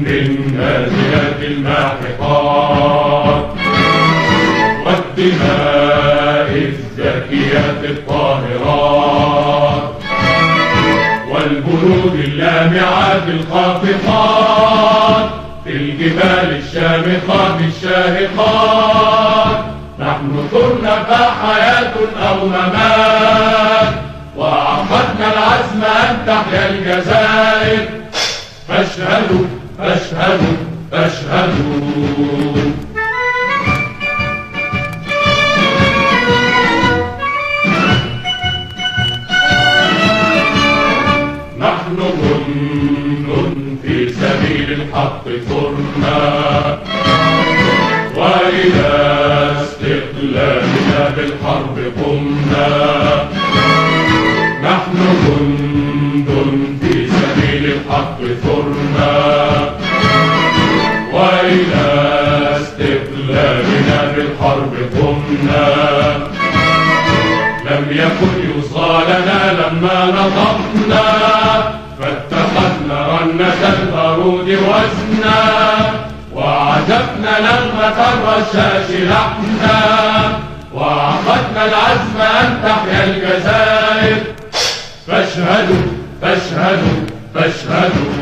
بالنازلات الماحقات والدماء الزاكيات الطاهرات والبرود اللامعات الخافقات في الجبال الشامخات الشاهقات. نحن ثرنا فحياة أو ممات، وعقدنا العزم أن تحيا الجزائر. فاشهدوا فاشهدوا فاشهدوا. نحن جند في سبيل الحق ثرنا، وإلى استقلالنا بالحرب قمنا. نحن جند في سبيل الحق ثرنا، وإلى استقلالنا بالحرب قمنا. لم يكن يصغى لنا لما نضمنا، فاتخذنا رنة البارود وزنا، وعزفنا نغمة الرشاش لحنا، وعقدنا العزم أن تحيا الجزائر. فاشهدوا فاشهدوا فاشهدوا.